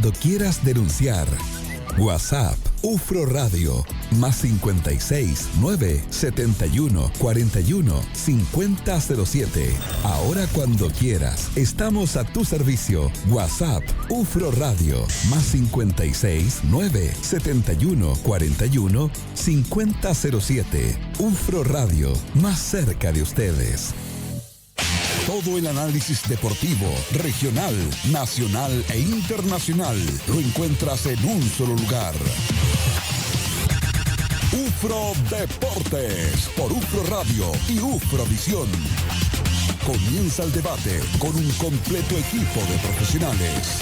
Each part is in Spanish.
cuando quieras denunciar. WhatsApp UFRO Radio más 56 971 41 5007. Ahora cuando quieras, estamos a tu servicio. WhatsApp UFRO Radio más 56 971 41 5007. UFRO Radio, más cerca de ustedes. Todo el análisis deportivo, regional, nacional e internacional, lo encuentras en un solo lugar. UFRO Deportes, por UFRO Radio y UFRO Visión. Comienza el debate con un completo equipo de profesionales.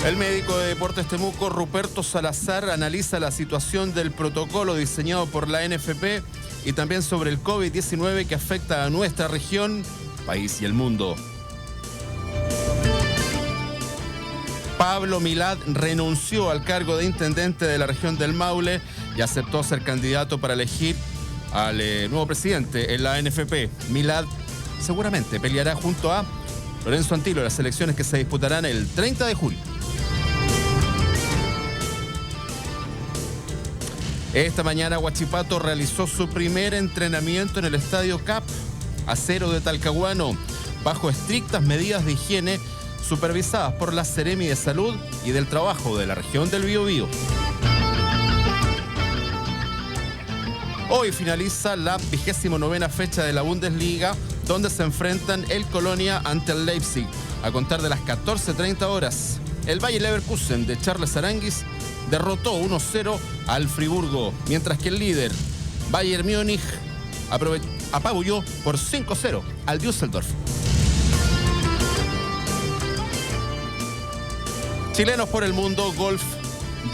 El médico de Deportes Temuco, Ruperto Salazar, analiza la situación del protocolo diseñado por la NFP y también sobre el COVID-19 que afecta a nuestra región, país y el mundo. Pablo Milad renunció al cargo de intendente de la región del Maule y aceptó ser candidato para elegir al nuevo presidente en la NFP. Milad seguramente peleará junto a Lorenzo Antilo en las elecciones que se disputarán el 30 de julio. Esta mañana Huachipato realizó su primer entrenamiento en el Estadio CAP Acero de Talcahuano, bajo estrictas medidas de higiene supervisadas por la Seremi de Salud y del Trabajo de la región del Biobío. Hoy finaliza la 29ª fecha de la Bundesliga, donde se enfrentan el Colonia ante el Leipzig. A contar de las 14:30 horas, el Bayer Leverkusen de Charles Aranguis derrotó 1-0 al Friburgo, mientras que el líder Bayern Múnich apabulló por 5-0 al Düsseldorf. Chilenos por el mundo, golf,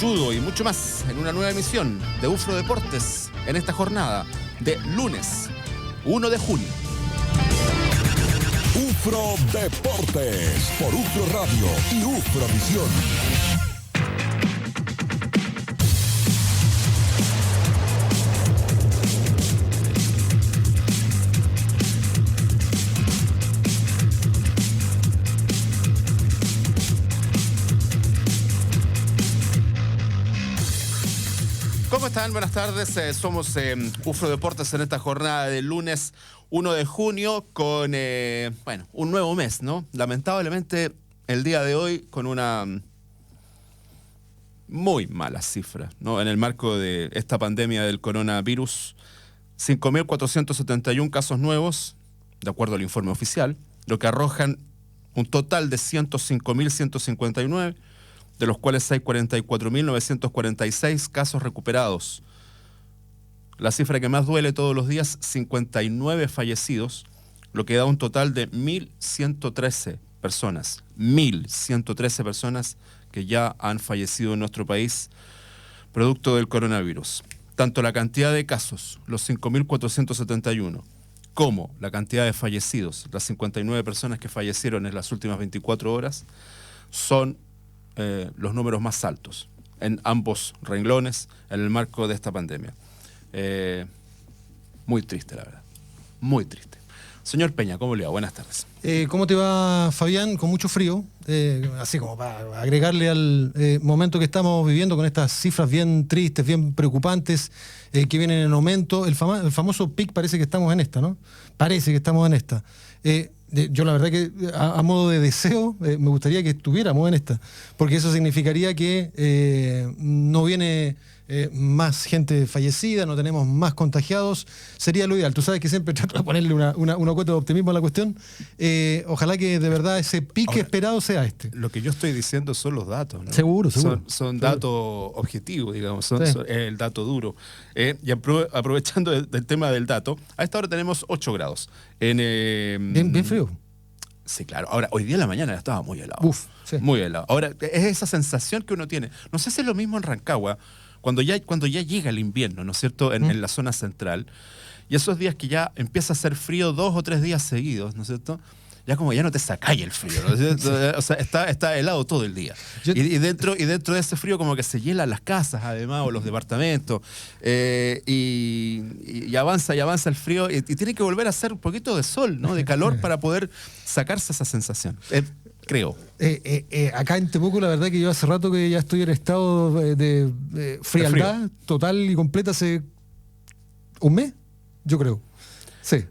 judo y mucho más en una nueva emisión de UFRO Deportes en esta jornada de lunes 1 de junio. UFRO Deportes por UFRO Radio y UFRO Visión. ¿Cómo están? Buenas tardes. Somos UFRO Deportes en esta jornada de lunes 1 de junio con, un nuevo mes, ¿no? Lamentablemente, el día de hoy con una muy mala cifra, ¿no? En el marco de esta pandemia del coronavirus, 5.471 casos nuevos, de acuerdo al informe oficial, lo que arrojan un total de 105.159, de los cuales hay 44.946 casos recuperados. La cifra que más duele todos los días, 59 fallecidos, lo que da un total de 1.113 personas. 1.113 personas que ya han fallecido en nuestro país producto del coronavirus. Tanto la cantidad de casos, los 5.471, como la cantidad de fallecidos, las 59 personas que fallecieron en las últimas 24 horas, son los números más altos en ambos renglones en el marco de esta pandemia. Muy triste, la verdad. Muy triste. Señor Peña, ¿cómo le va? Buenas tardes. ¿Cómo te va, Fabián? Con mucho frío, así como para agregarle al momento que estamos viviendo con estas cifras bien tristes, bien preocupantes, que vienen en aumento. El famoso pic parece que estamos en esta, ¿no? Parece que estamos en esta. Yo la verdad que a modo de deseo me gustaría que estuviéramos en esta, porque eso significaría que no viene más gente fallecida, no tenemos más contagiados, sería lo ideal. Tú sabes que siempre trato de ponerle una cuota de optimismo a la cuestión. Ojalá que de verdad ese pique esperado sea este. Lo que yo estoy diciendo son los datos, ¿no? Seguro. Son datos objetivos, digamos, son el dato duro. Y aprovechando del tema del dato, a esta hora tenemos 8 grados. Bien frío. Sí, claro. Ahora, hoy día en la mañana estaba muy helado. Sí. Muy helado. Ahora, es esa sensación que uno tiene. No sé si es lo mismo en Rancagua, cuando ya llega el invierno, ¿no es cierto?, en la zona central, y esos días que ya empieza a hacer frío 2 o 3 días seguidos, ¿no es cierto?, ya como ya no te sacáis el frío, ¿no? O sea, está helado todo el día. Y dentro de ese frío como que se hielan las casas, además, o los departamentos, y avanza el frío, y tiene que volver a hacer un poquito de sol, ¿no? De calor para poder sacarse esa sensación. Creo. Acá en Temuco, la verdad que yo hace rato que ya estoy en estado de frialdad total y completa hace un mes, yo creo. Sí.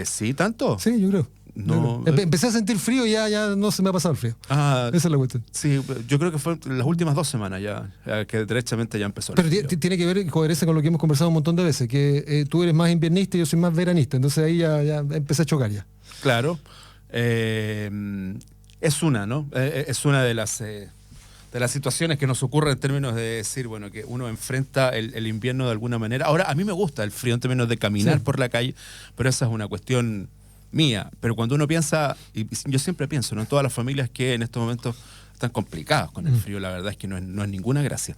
¿Sí, tanto? Sí, yo creo. No, empecé a sentir frío y ya no se me ha pasado el frío. Esa es la cuestión. Sí, yo creo que fue en las últimas 2 semanas ya que derechamente ya empezó. Pero tiene que ver, coherencia con lo que hemos conversado un montón de veces, que tú eres más inviernista y yo soy más veranista, entonces ahí ya empecé a chocar ya. Claro. Es una, ¿no? Es una de las situaciones que nos ocurre en términos de decir, bueno, que uno enfrenta el invierno de alguna manera. Ahora, a mí me gusta el frío en términos de caminar por la calle, pero esa es una cuestión mía. Pero cuando uno piensa, y yo siempre pienso, ¿no? En todas las familias que en estos momentos están complicadas con el frío, la verdad es que no es ninguna gracia.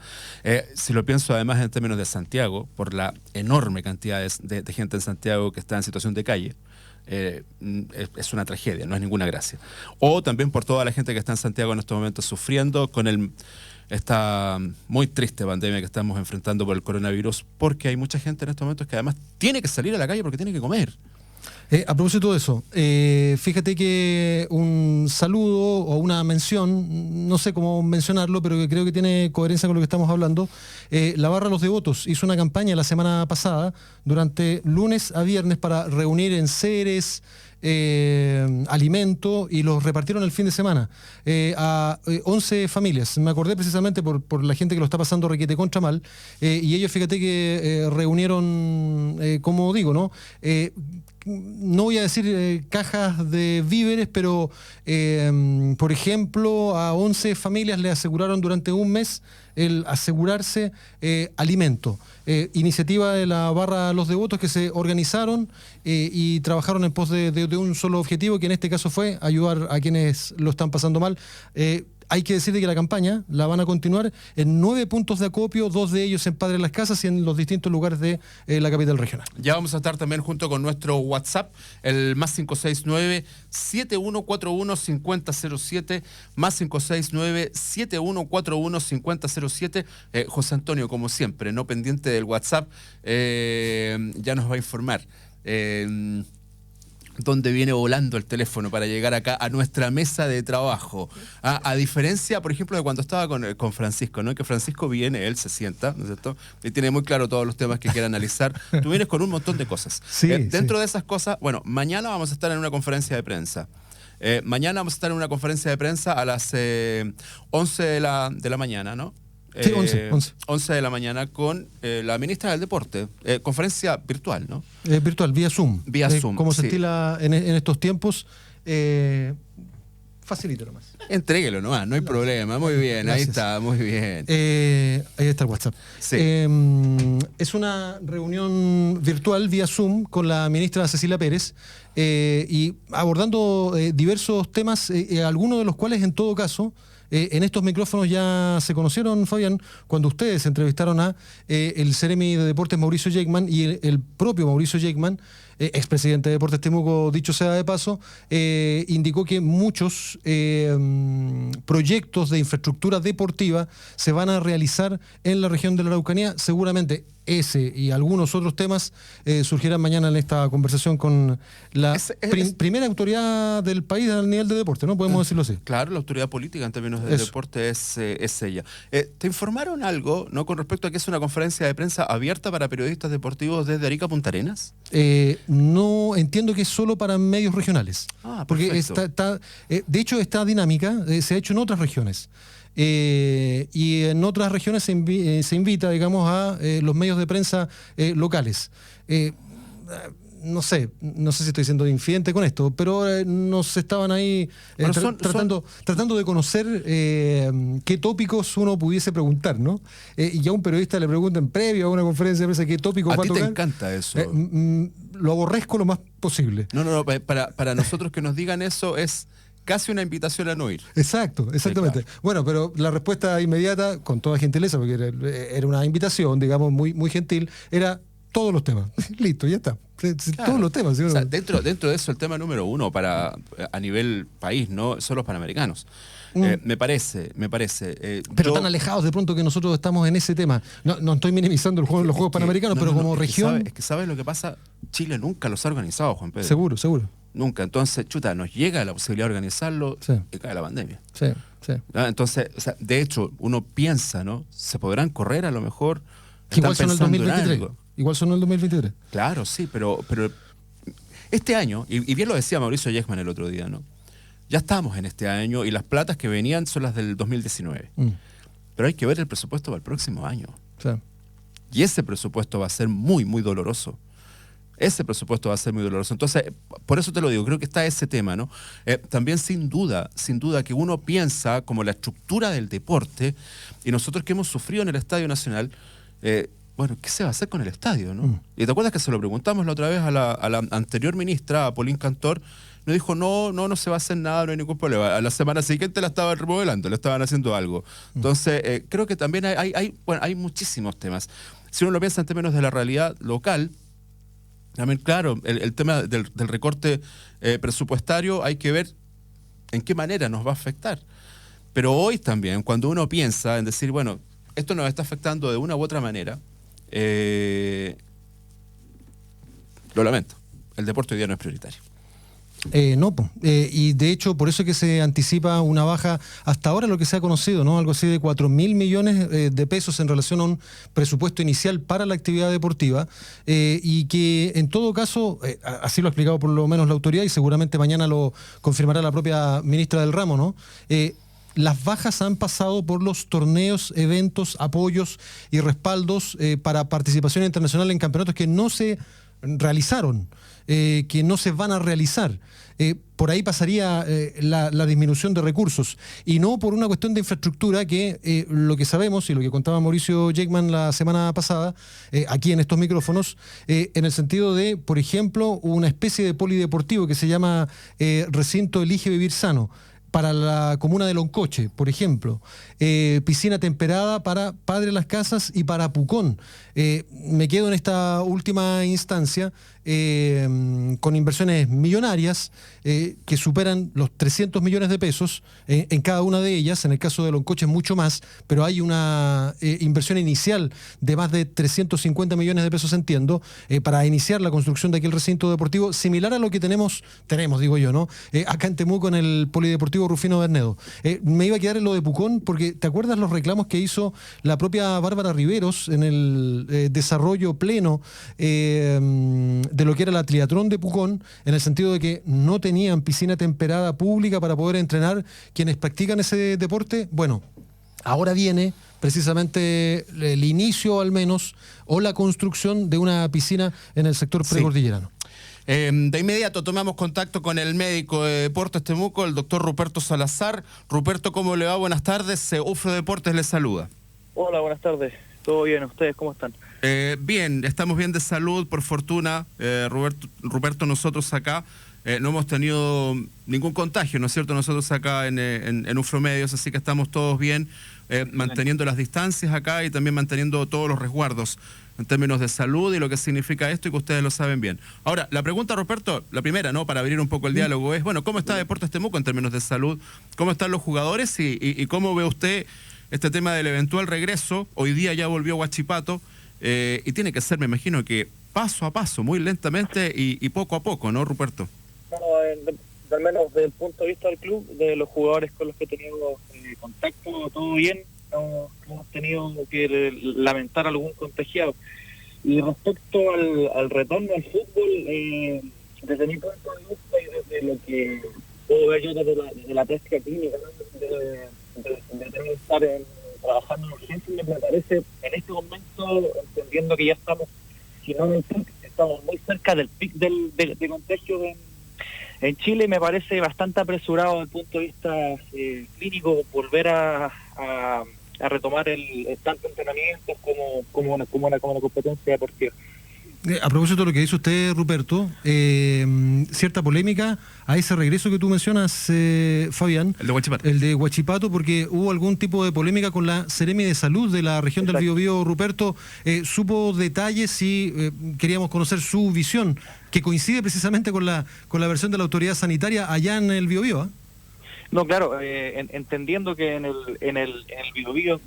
Si lo pienso además en términos de Santiago, por la enorme cantidad de gente en Santiago que está en situación de calle, es una tragedia, no es ninguna gracia. O también por toda la gente que está en Santiago en estos momentos sufriendo con esta muy triste pandemia que estamos enfrentando por el coronavirus, porque hay mucha gente en estos momentos que además tiene que salir a la calle porque tiene que comer. A propósito de eso, fíjate que un saludo o una mención, no sé cómo mencionarlo, pero que creo que tiene coherencia con lo que estamos hablando. La Barra Los Devotos hizo una campaña la semana pasada, durante lunes a viernes, para reunir enseres, alimento, y los repartieron el fin de semana a 11 familias. Me acordé precisamente por la gente que lo está pasando requete contra mal, y ellos, fíjate que reunieron, como digo, ¿no? No voy a decir cajas de víveres, pero por ejemplo a 11 familias le aseguraron durante un mes el asegurarse alimento. Iniciativa de la Barra Los Devotos, que se organizaron y trabajaron en pos de un solo objetivo, que en este caso fue ayudar a quienes lo están pasando mal. Hay que decirte que la campaña la van a continuar en 9 puntos de acopio, 2 de ellos en Padre Las Casas y en los distintos lugares de la capital regional. Ya vamos a estar también junto con nuestro WhatsApp, el +569-7141-5007, +569-7141-5007. José Antonio, como siempre, no pendiente del WhatsApp, ya nos va a informar dónde viene volando el teléfono para llegar acá a nuestra mesa de trabajo. A diferencia, por ejemplo, de cuando estaba con Francisco, ¿no? Que Francisco viene, él se sienta, ¿no es cierto? Y tiene muy claro todos los temas que quiere analizar. Tú vienes con un montón de cosas. Sí, dentro de esas cosas, bueno, mañana vamos a estar en una conferencia de prensa. Mañana vamos a estar en una conferencia de prensa a las 11 de la mañana, ¿no? Sí, 11. 11 de la mañana con la ministra del Deporte. Conferencia virtual, ¿no? Virtual, vía Zoom. Vía Zoom, como se estila en estos tiempos. Facilítalo más. Entréguelo nomás, no hay problema. Muy bien, gracias. Ahí está, muy bien. Ahí está el WhatsApp. Sí. Es una reunión virtual vía Zoom con la ministra Cecilia Pérez y abordando diversos temas, algunos de los cuales, en todo caso, en estos micrófonos ya se conocieron, Fabián, cuando ustedes entrevistaron a el Seremi de Deportes Mauricio Jakeman y el propio Mauricio Jakeman, expresidente de Deportes Temuco, dicho sea de paso, indicó que muchos proyectos de infraestructura deportiva se van a realizar en la región de la Araucanía. Seguramente ese y algunos otros temas surgirán mañana en esta conversación con la primera autoridad del país al nivel de deporte, ¿no? Podemos decirlo así. Claro, la autoridad política en términos de deporte es ella. ¿Te informaron algo, no, con respecto a que es una conferencia de prensa abierta para periodistas deportivos desde Arica a Punta Arenas? No, entiendo que es solo para medios regionales. Porque de hecho esta dinámica se ha hecho en otras regiones. Y en otras regiones se invita, digamos, a los medios de prensa locales. No sé si estoy siendo infidente con esto, pero nos estaban ahí tratando de conocer qué tópicos uno pudiese preguntar, ¿no? Y a un periodista le preguntan previo a una conferencia de prensa qué tópico va a tocar. A ti te encanta eso. Lo aborrezco lo más posible. No, para nosotros que nos digan eso es casi una invitación a no ir. Exactamente. Sí, claro. Bueno, pero la respuesta inmediata, con toda gentileza, porque era una invitación, digamos, muy, muy gentil, era todos los temas. Listo, ya está. Claro. Todos los temas. ¿Sí? O sea, dentro de eso, el tema número uno a nivel país, ¿no? Son los panamericanos. Me parece. Pero tan alejados de pronto que nosotros estamos en ese tema. No estoy minimizando los Juegos Panamericanos, pero como región... Es que sabes lo que pasa, Chile nunca los ha organizado, Juan Pedro. Seguro. Nunca. Entonces, nos llega la posibilidad de organizarlo y cae la pandemia. Sí. Entonces, o sea, de hecho, uno piensa, ¿no? ¿Se podrán correr a lo mejor? Igual son el 2023. Claro, sí, pero este año, y bien lo decía Mauricio Yechman el otro día, ¿no? Ya estamos en este año y las platas que venían son las del 2019. Pero hay que ver el presupuesto para el próximo año. Sí. Y ese presupuesto va a ser muy, muy doloroso. Entonces, por eso te lo digo, creo que está ese tema, ¿no? También sin duda que uno piensa como la estructura del deporte, y nosotros que hemos sufrido en el Estadio Nacional, bueno, ¿qué se va a hacer con el estadio, no? Y te acuerdas que se lo preguntamos la otra vez a la anterior ministra, a Paulín Cantor, nos dijo, no se va a hacer nada, no hay ningún problema. A la semana siguiente la estaban remodelando, le estaban haciendo algo. Entonces, creo que también hay muchísimos temas. Si uno lo piensa en términos de la realidad local, también, claro, el tema del recorte presupuestario hay que ver en qué manera nos va a afectar. Pero hoy también, cuando uno piensa en decir, bueno, esto nos está afectando de una u otra manera, lo lamento, el deporte hoy día no es prioritario. Y de hecho por eso es que se anticipa una baja hasta ahora, lo que se ha conocido, ¿no? Algo así de 4.000 millones de pesos en relación a un presupuesto inicial para la actividad deportiva, y que en todo caso, así lo ha explicado por lo menos la autoridad, y seguramente mañana lo confirmará la propia ministra del ramo, ¿no? Las bajas han pasado por los torneos, eventos, apoyos y respaldos para participación internacional en campeonatos que no se realizaron, que no se van a realizar. Por ahí pasaría la disminución de recursos, y no por una cuestión de infraestructura que lo que sabemos y lo que contaba Mauricio Yechman la semana pasada aquí en estos micrófonos, en el sentido de, por ejemplo, una especie de polideportivo que se llama Recinto Elige Vivir Sano para la comuna de Loncoche, por ejemplo, piscina temperada para Padre Las Casas y para Pucón. Me quedo en esta última instancia con inversiones millonarias que superan los 300 millones de pesos en cada una de ellas. En el caso de Loncoche mucho más, pero hay una inversión inicial de más de 350 millones de pesos, entiendo, para iniciar la construcción de aquel recinto deportivo, similar a lo que tenemos, digo yo, ¿no? Acá en Temuco, en el Polideportivo Rufino Bernedo. Me iba a quedar en lo de Pucón, porque ¿te acuerdas los reclamos que hizo la propia Bárbara Riveros en el desarrollo pleno de lo que era la triatlón de Pucón, en el sentido de que no tenían piscina temperada pública para poder entrenar quienes practican ese deporte? Bueno, ahora viene precisamente el inicio, al menos, o la construcción de una piscina en el sector precordillerano. De inmediato tomamos contacto con el médico de Deportes Temuco, el doctor Ruperto Salazar. Ruperto, ¿cómo le va? Buenas tardes. UFRO Deportes le saluda. Hola, buenas tardes. ¿Todo bien? ¿Ustedes cómo están? Bien, estamos bien de salud, por fortuna. Ruperto, nosotros acá no hemos tenido ningún contagio, ¿no es cierto? Nosotros acá en UFRO Medios, así que estamos todos bien, manteniendo las distancias acá y también manteniendo todos los resguardos en términos de salud y lo que significa esto, y que ustedes lo saben bien. Ahora, la pregunta, Ruperto, la primera, ¿no?, para abrir un poco el diálogo, es, bueno, ¿cómo está Deportes Temuco en términos de salud? ¿Cómo están los jugadores? Y cómo ve usted este tema del eventual regreso? Hoy día ya volvió Huachipato, y tiene que ser, me imagino, que paso a paso, muy lentamente y poco a poco, ¿no, Ruperto? Bueno, al menos desde el punto de vista del club, de los jugadores con los que he tenido contacto, todo bien. No hemos tenido que lamentar algún contagiado. Y respecto al retorno al fútbol, desde mi punto de vista y desde lo que puedo ver yo desde la práctica clínica, ¿no?, de tener que estar trabajando en urgencia, me parece en este momento, entendiendo que ya estamos, si no en el pic, estamos muy cerca del pic de contagios en Chile. Me parece bastante apresurado desde el punto de vista clínico volver a retomar tanto entrenamientos como una competencia deportiva. A propósito de lo que dice usted, Ruperto, cierta polémica a ese regreso que tú mencionas, Fabián. El de Huachipato. El de Huachipato, porque hubo algún tipo de polémica con la Seremi de Salud de la región del Biobío. Ruperto, ¿supo detalles y queríamos conocer su visión, que coincide precisamente con la versión de la autoridad sanitaria allá en el Biobío? ¿Eh? No, claro, entendiendo que en el Biobío, en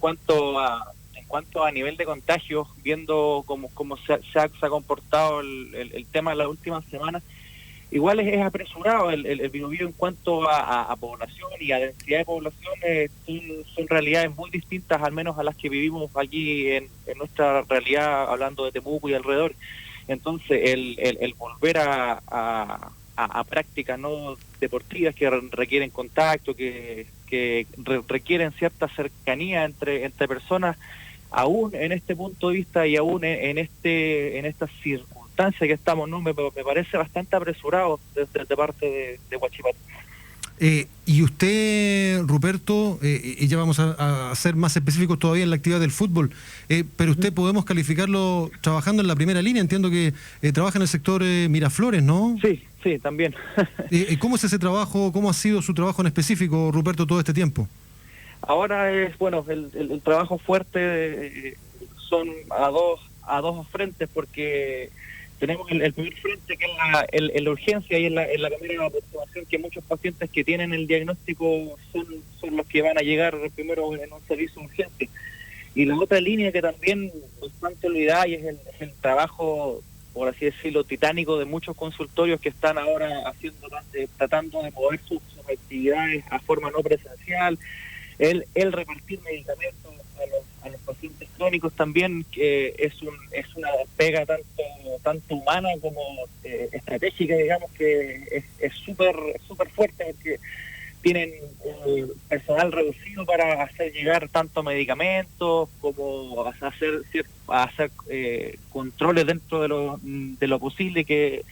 cuanto a nivel de contagios, viendo cómo se ha comportado el tema en las últimas semanas, igual es apresurado el Biobío en cuanto a población y a densidad de población. Son realidades muy distintas, al menos a las que vivimos aquí en nuestra realidad, hablando de Temuco y alrededor. Entonces, el volver a prácticas no deportivas que requieren contacto, que requieren cierta cercanía entre personas, aún en este punto de vista y aún en esta circunstancia que estamos, no me parece bastante apresurado desde parte de Huachipato. Y usted, Ruperto, y ya vamos a ser más específicos todavía en la actividad del fútbol, pero usted podemos calificarlo trabajando en la primera línea. Entiendo que trabaja en el sector Miraflores, ¿no? Sí, también. ¿Cómo es ese trabajo? ¿Cómo ha sido su trabajo en específico, Ruperto, todo este tiempo? Ahora es, bueno, el trabajo fuerte son a dos frentes, porque tenemos el primer frente, que es la urgencia, y en la primera aproximación, que muchos pacientes que tienen el diagnóstico son los que van a llegar primero en un servicio de urgencia. Y la otra línea que también bastante olvidada, y es el trabajo, por así decirlo, titánico de muchos consultorios que están ahora tratando de mover sus actividades a forma no presencial, el repartir medicamentos a los pacientes crónicos también, que es una pega tanto humana como estratégica, digamos, que es súper fuerte, porque tienen personal reducido para hacer llegar tanto medicamentos como hacer controles dentro de lo posible, que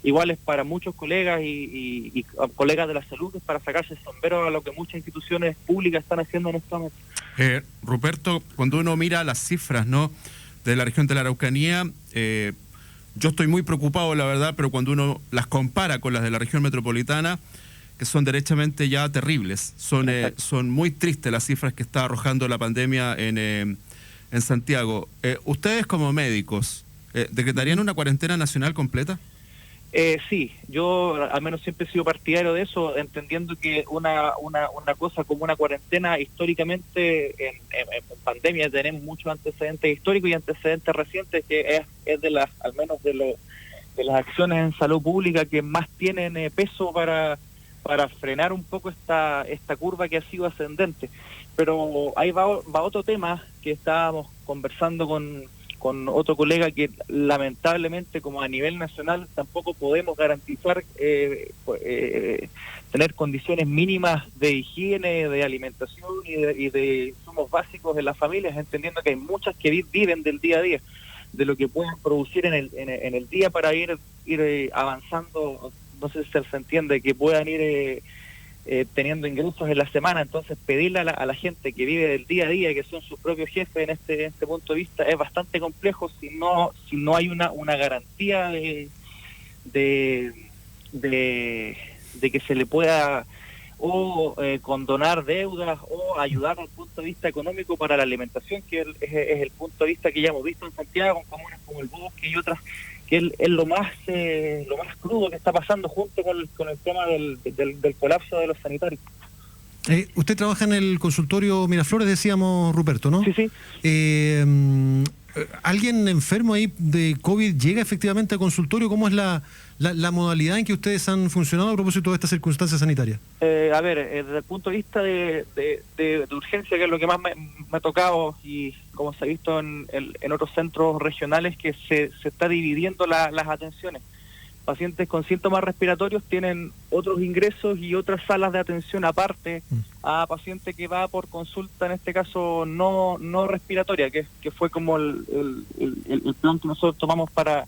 igual es para muchos colegas y colegas de la salud, es para sacarse el sombrero a lo que muchas instituciones públicas están haciendo en este momento. Ruperto, cuando uno mira las cifras, ¿no?, de la región de la Araucanía, yo estoy muy preocupado, la verdad, pero cuando uno las compara con las de la región metropolitana, que son derechamente ya terribles, son muy tristes las cifras que está arrojando la pandemia en Santiago. ¿Ustedes como médicos decretarían una cuarentena nacional completa? Sí, yo al menos siempre he sido partidario de eso, entendiendo que una cosa como una cuarentena, históricamente en pandemia tenemos muchos antecedentes históricos y antecedentes recientes, que es al menos de las acciones en salud pública que más tienen peso para frenar un poco esta curva que ha sido ascendente. Pero ahí va otro tema que estábamos conversando con otro colega, que lamentablemente, como a nivel nacional, tampoco podemos garantizar tener condiciones mínimas de higiene, de alimentación y de insumos básicos en las familias, entendiendo que hay muchas que viven del día a día, de lo que pueden producir en el día para ir avanzando. No sé si se entiende, que puedan ir teniendo ingresos en la semana. Entonces, pedirle a la gente que vive del día a día, que son sus propios jefes en este punto de vista, es bastante complejo si no hay una garantía de que se le pueda condonar deudas o ayudar al punto de vista económico para la alimentación, que es el punto de vista que ya hemos visto en Santiago, en comunas como el Bosque y otras, que es lo más crudo que está pasando, junto con el tema del colapso de los sanitarios. Usted trabaja en el consultorio Miraflores, decíamos, Ruperto, ¿no? Sí. ¿Alguien enfermo ahí de COVID llega efectivamente al consultorio? ¿Cómo es la modalidad en que ustedes han funcionado a propósito de esta circunstancia sanitaria? A ver, desde el punto de vista de urgencia, que es lo que más me ha tocado, y como se ha visto en otros centros regionales, que se está dividiendo las atenciones. Pacientes con síntomas respiratorios tienen otros ingresos y otras salas de atención aparte a paciente que va por consulta, en este caso no respiratoria, que fue como el plan que nosotros tomamos para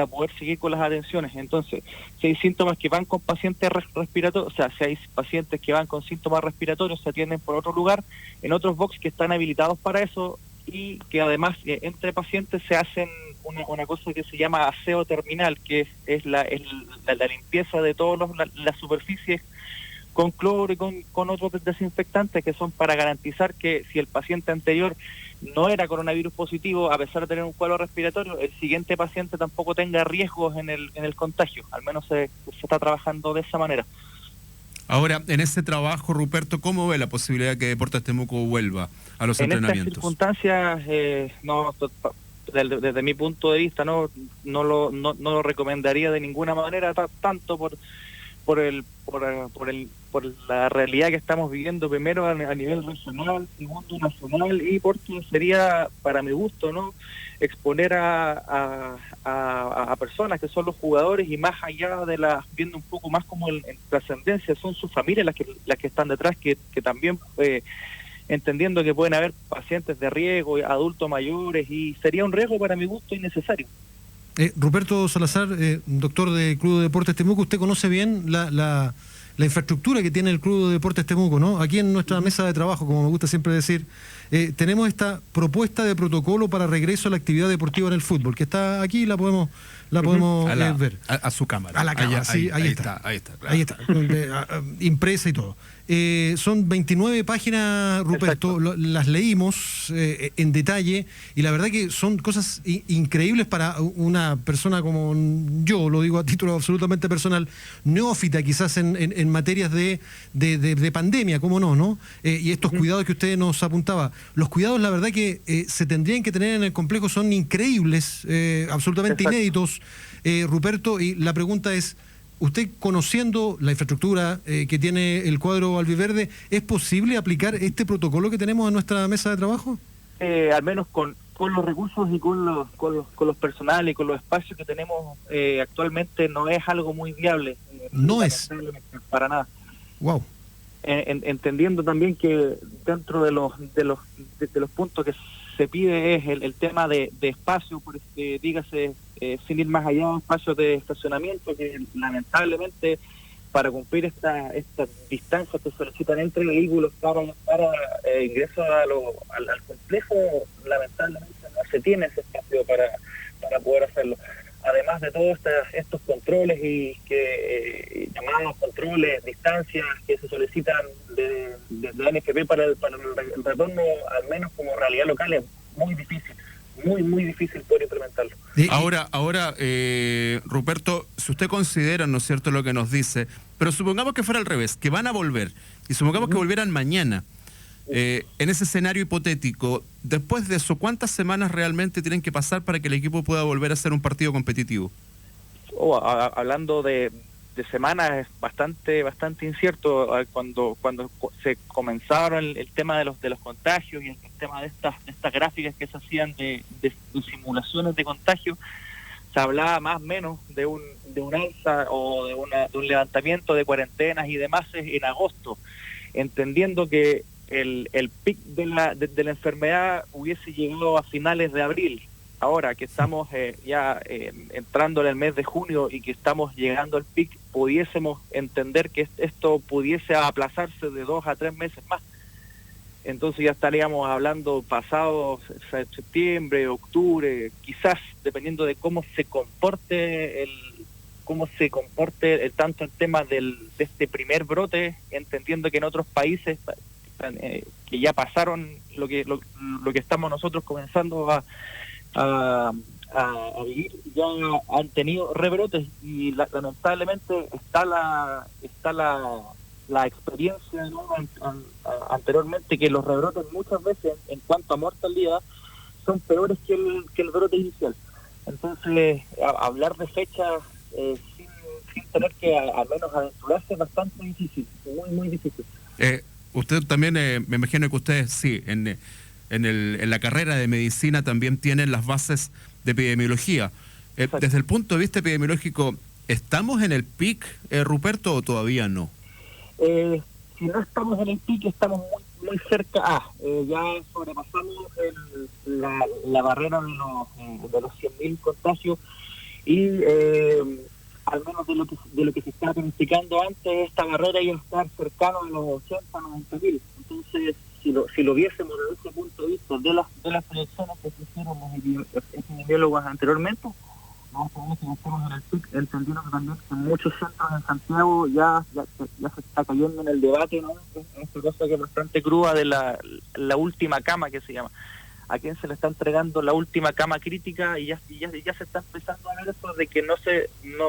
poder seguir con las atenciones. Entonces, si hay síntomas que van con pacientes respiratorios, o sea, si hay pacientes que van con síntomas respiratorios, se atienden por otro lugar, en otros box que están habilitados para eso, y que además entre pacientes se hacen una cosa que se llama aseo terminal, que es la limpieza de todas las superficies con cloro y con otros desinfectantes que son para garantizar que si el paciente anterior no era coronavirus positivo, a pesar de tener un cuadro respiratorio, el siguiente paciente tampoco tenga riesgos en el contagio. Al menos se está trabajando de esa manera. Ahora, en ese trabajo, Ruperto, ¿cómo ve la posibilidad de que Deportes Temuco vuelva a los entrenamientos? En estas circunstancias, no, desde mi punto de vista, no lo recomendaría de ninguna manera, tanto por la realidad que estamos viviendo, primero a nivel regional, segundo nacional, y porque sería, para mi gusto, no exponer a personas que son los jugadores, y más allá de viendo un poco más como en trascendencia, son sus familias las que están detrás, que también entendiendo que pueden haber pacientes de riesgo, adultos mayores, y sería un riesgo para mi gusto innecesario. Ruperto Salazar, doctor de Club de Deportes Temuco, usted conoce bien la infraestructura que tiene el Club de Deportes Temuco, ¿no? Aquí en nuestra mesa de trabajo, como me gusta siempre decir, tenemos esta propuesta de protocolo para regreso a la actividad deportiva en el fútbol, que está aquí, la podemos ver. A su cámara. A la cámara, ahí está. Claro. Ahí está, impresa y todo. Son 29 páginas, Ruperto, las leímos en detalle, y la verdad que son cosas increíbles para una persona como yo, lo digo a título absolutamente personal, neófita quizás en materias de pandemia, ¿cómo no? Y estos cuidados que usted nos apuntaba. Los cuidados, la verdad que se tendrían que tener en el complejo, son increíbles, absolutamente inéditos, Ruperto, y la pregunta es, usted, conociendo la infraestructura que tiene el cuadro albiverde, ¿es posible aplicar este protocolo que tenemos en nuestra mesa de trabajo? Al menos con los recursos y con los personales y con los espacios que tenemos actualmente, no es algo muy viable. No es. Para nada. Wow. Entendiendo también que dentro de los puntos que se pide es el tema de espacio, dígase, sin ir más allá, espacios de estacionamiento, que lamentablemente para cumplir estas distancias que solicitan entre vehículos para ingreso al complejo, lamentablemente no se tiene ese espacio para poder hacerlo. Además de todos estos controles y llamados controles, distancias que se solicitan de la NFP para el retorno, al menos como realidad local, es muy difícil. Muy difícil poder implementarlo. Ahora, Ruperto, si usted considera, ¿no es cierto?, lo que nos dice, pero supongamos que fuera al revés, que van a volver, y supongamos que volvieran mañana, en ese escenario hipotético, después de eso, ¿cuántas semanas realmente tienen que pasar para que el equipo pueda volver a hacer un partido competitivo? Hablando de semanas, es bastante incierto. Cuando se comenzaron el tema de los contagios y el tema de estas gráficas que se hacían de simulaciones de contagio, se hablaba más o menos de un alza o de un levantamiento de cuarentenas y demás en agosto, entendiendo que el pic de la enfermedad hubiese llegado a finales de abril. Ahora que estamos ya entrando en el mes de junio y que estamos llegando al pic, pudiésemos entender que esto pudiese aplazarse de 2 a 3 meses más. Entonces ya estaríamos hablando pasado septiembre, octubre, quizás, dependiendo de cómo se comporte tanto el tema de este primer brote, entendiendo que en otros países que ya pasaron lo que estamos nosotros comenzando a vivir, ya han tenido rebrotes, y lamentablemente está la experiencia, ¿no? Anteriormente, que los rebrotes muchas veces en cuanto a mortalidad son peores que el brote inicial. Entonces hablar de fechas sin tener que al menos aventurarse es bastante difícil, muy difícil. Usted también, me imagino que ustedes sí, en la carrera de medicina también tienen las bases de epidemiología. Desde el punto de vista epidemiológico, ¿estamos en el pic, Ruperto, o todavía no? Si no estamos en el pic, estamos muy cerca. Ya sobrepasamos la barrera de los 100.000 contagios, y al menos de lo que se estaba planificando antes, esta barrera iba a estar cercano a los 80, 90.000. Entonces, si si lo viésemos desde ese punto de vista de las proyecciones que se hicieron los epidemiólogos anteriormente, vamos a ver que estamos en el PIC, entendiendo que también en muchos centros en Santiago ya se está cayendo en el debate, ¿no? Esta cosa que es bastante cruda de la última cama, que se llama. A quién se le está entregando la última cama crítica, y ya se está empezando a ver eso de que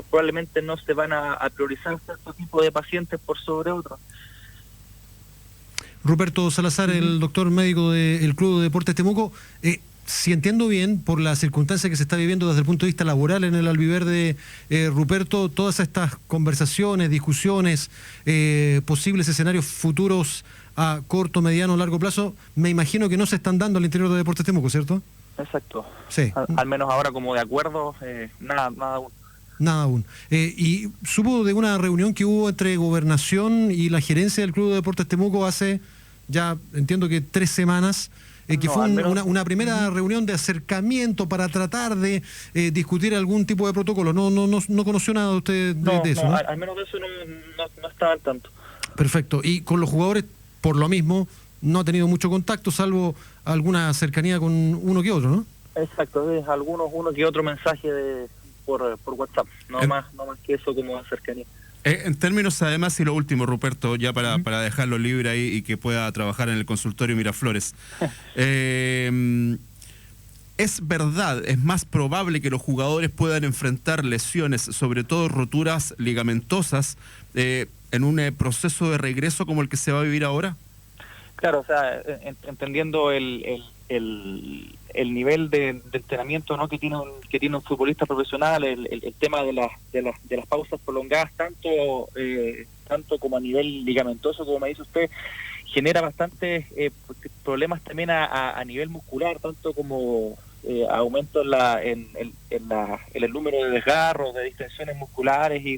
probablemente no se van a priorizar cierto tipo de pacientes por sobre otros. Ruperto Salazar, el doctor médico del Club de Deportes Temuco, si entiendo bien, por la circunstancia que se está viviendo desde el punto de vista laboral en el Albiverde, Ruperto, todas estas conversaciones, discusiones, posibles escenarios futuros a corto, mediano, largo plazo, me imagino que no se están dando al interior de Deportes Temuco, ¿cierto? Exacto. Sí. Al menos ahora como de acuerdo, nada aún. Nada aún. Y supo de una reunión que hubo entre Gobernación y la gerencia del Club de Deportes Temuco hace ya, entiendo que 3 semanas, que fue una primera reunión de acercamiento para tratar de discutir algún tipo de protocolo. No conoció nada de usted de eso, ¿no? Al menos de eso no estaba al tanto. Perfecto. Y con los jugadores, por lo mismo, no ha tenido mucho contacto, salvo alguna cercanía con uno que otro, ¿no? Exacto, uno que otro mensaje por WhatsApp, no más que eso como cercanía. En términos, además, y lo último, Ruperto, ya para dejarlo libre ahí y que pueda trabajar en el consultorio Miraflores. Es verdad, es más probable que los jugadores puedan enfrentar lesiones, sobre todo roturas ligamentosas, en un proceso de regreso como el que se va a vivir ahora. Claro, o sea, entendiendo el nivel de entrenamiento, ¿no?, que tiene un futbolista profesional, el tema de las pausas prolongadas, tanto como a nivel ligamentoso, como me dice usted, genera bastantes problemas también a nivel muscular, tanto como aumento en el número de desgarros, de distensiones musculares y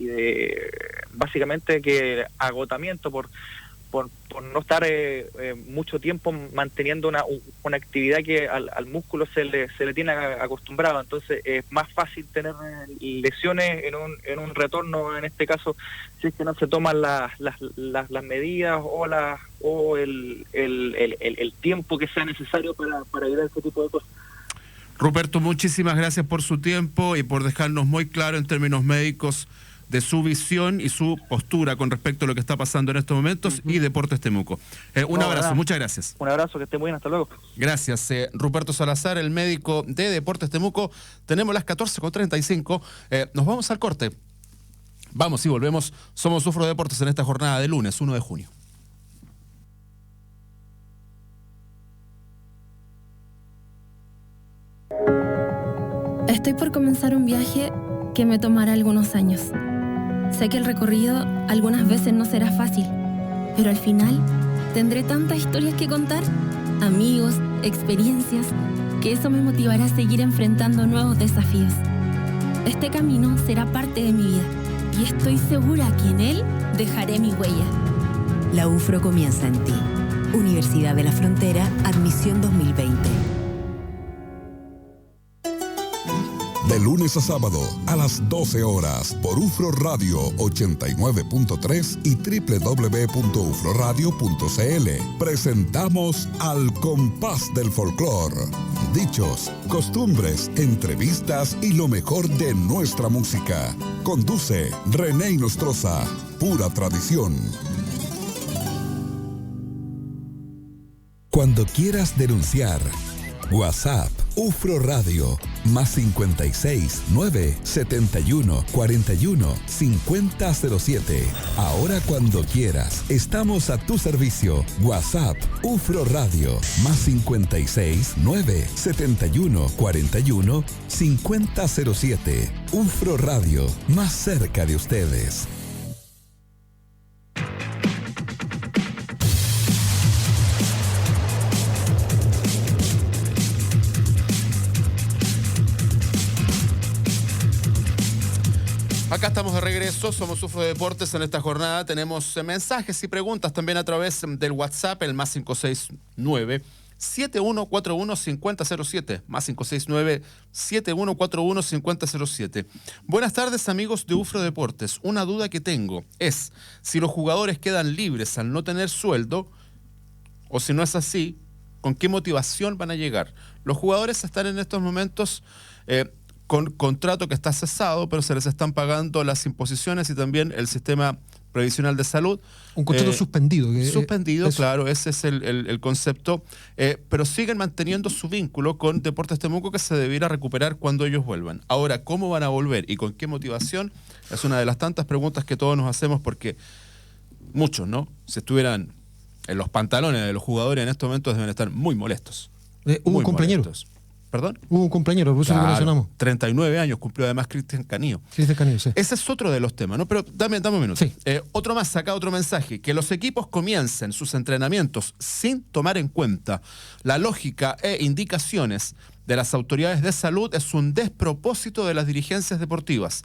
de básicamente que agotamiento por no estar mucho tiempo manteniendo una actividad que al músculo se le tiene acostumbrado. Entonces es más fácil tener lesiones en un retorno, en este caso, si es que no se toman las medidas o el tiempo que sea necesario para evitar este tipo de cosas. Ruperto, muchísimas gracias por su tiempo y por dejarnos muy claro en términos médicos de su visión y su postura con respecto a lo que está pasando en estos momentos y Deportes Temuco. Un abrazo, muchas gracias. Un abrazo, que esté muy bien, hasta luego. Gracias, Ruperto Salazar, el médico de Deportes Temuco. Tenemos las 14:35, nos vamos al corte. Vamos y volvemos. Somos Ufro Deportes en esta jornada de lunes 1 de junio. Estoy por comenzar un viaje que me tomará algunos años. Sé que el recorrido algunas veces no será fácil, pero al final tendré tantas historias que contar, amigos, experiencias, que eso me motivará a seguir enfrentando nuevos desafíos. Este camino será parte de mi vida y estoy segura que en él dejaré mi huella. La UFRO comienza en ti. Universidad de la Frontera, admisión 2020. De lunes a sábado a las 12 horas por UFRO Radio 89.3 y www.ufroradio.cl. Presentamos Al Compás del Folclor. Dichos, costumbres, entrevistas y lo mejor de nuestra música. Conduce René Nostroza. Pura tradición. Cuando quieras denunciar, WhatsApp UFRO Radio más 56 9 71 41 5007. Ahora cuando quieras, estamos a tu servicio. WhatsApp UFRO Radio más 56 9 71 41 5007. UFRO Radio, más cerca de ustedes. Acá estamos de regreso, somos Ufro Deportes. En esta jornada tenemos mensajes y preguntas también a través del WhatsApp, el más 569 7141 5007, más 569 7141 5007. Buenas tardes, amigos de Ufro Deportes. Una duda que tengo es, si los jugadores quedan libres al no tener sueldo, O si no es así, ¿con qué motivación van a llegar? Los jugadores están en estos momentos con contrato que está cesado, pero se les están pagando las imposiciones y también el sistema previsional de salud. Un contrato suspendido. Suspendido, claro, ese es el concepto. Pero siguen manteniendo su vínculo con Deportes Temuco, que se debiera recuperar cuando ellos vuelvan. Ahora, ¿cómo van a volver y con qué motivación? Es una de las tantas preguntas que todos nos hacemos, porque muchos, ¿no? Si estuvieran en los pantalones de los jugadores en estos momentos, deben estar muy molestos. Hubo un compañero. ¿Perdón? Hubo un compañero, por eso lo mencionamos. 39 años cumplió además Cristian Canillo. Cristian Canillo, sí. Ese es otro de los temas, ¿no? Pero dame un minuto. Sí. Otro más, acá otro mensaje. Que los equipos comiencen sus entrenamientos sin tomar en cuenta la lógica e indicaciones de las autoridades de salud es un despropósito de las dirigencias deportivas.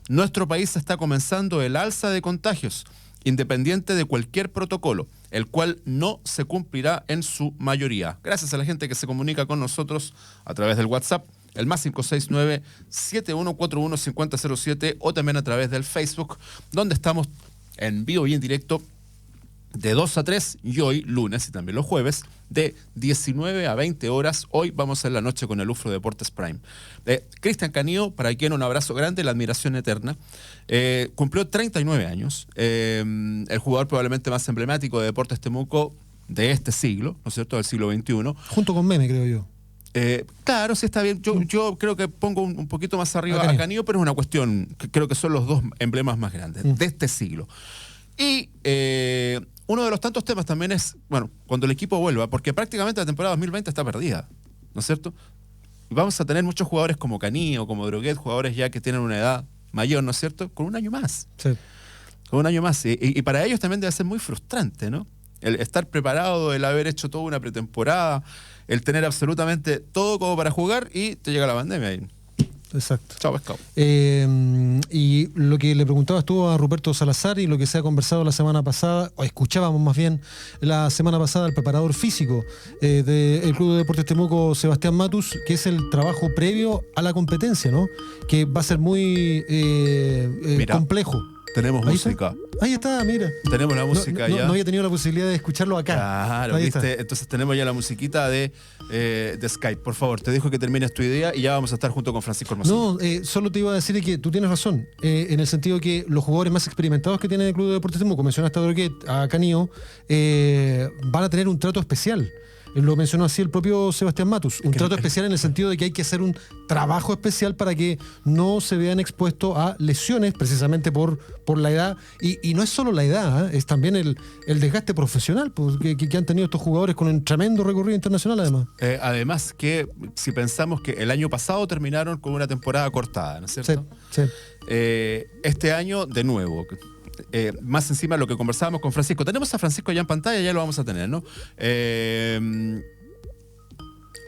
Nuestro país está comenzando el alza de contagios, independiente de cualquier protocolo, el cual no se cumplirá en su mayoría. Gracias a la gente que se comunica con nosotros a través del WhatsApp, el más 569-7141-5007, o también a través del Facebook, donde estamos en vivo y en directo de 2 a 3, y hoy, lunes y también los jueves, de 19 a 20 horas. Hoy vamos en la noche con el UFRO Deportes Prime. Cristian Canillo, para quien un abrazo grande, la admiración eterna. Cumplió 39 años. El jugador probablemente más emblemático de Deportes Temuco de este siglo, ¿no es cierto?, del siglo XXI. Junto con Meme, creo yo. Claro, sí está bien. Yo creo que pongo un poquito más arriba a Canillo, pero es una cuestión que creo que son los dos emblemas más grandes de este siglo. Y uno de los tantos temas también es, bueno, cuando el equipo vuelva, porque prácticamente la temporada 2020 está perdida, ¿no es cierto? Y vamos a tener muchos jugadores como Canillo, como Droguet, jugadores ya que tienen una edad mayor, ¿no es cierto?, con un año más. Sí. Con un año más. Y para ellos también debe ser muy frustrante, ¿no? El estar preparado, el haber hecho toda una pretemporada, el tener absolutamente todo como para jugar y te llega la pandemia ahí. Exacto. Chao, pescado. Y lo que le preguntabas tú a Ruperto Salazar y lo que se ha conversado la semana pasada, o escuchábamos más bien la semana pasada, el preparador físico del Club de Deportes Temuco, Sebastián Matus, que es el trabajo previo a la competencia, ¿no? Que va a ser muy complejo. Tenemos música. Ahí está, mira. Tenemos la música ya. No había tenido la posibilidad de escucharlo acá. Claro, ¿viste? Entonces tenemos ya la musiquita de Skype. Por favor, te dejo que termines tu idea y ya vamos a estar junto con Francisco Hermosillo. No, solo te iba a decir que tú tienes razón, en el sentido que los jugadores más experimentados que tiene el Club de Deportes Temuco, mencionaste a Droguet, a Canillo, van a tener un trato especial. Lo mencionó así el propio Sebastián Matus, un trato especial en el sentido de que hay que hacer un trabajo especial para que no se vean expuestos a lesiones precisamente por la edad, y no es solo la edad, es también el desgaste profesional que han tenido estos jugadores con un tremendo recorrido internacional además. Además que si pensamos que el año pasado terminaron con una temporada cortada, ¿no es cierto? Sí. Este año de nuevo. Más encima de lo que conversábamos con Francisco. Tenemos a Francisco ya en pantalla, ya lo vamos a tener, ¿no?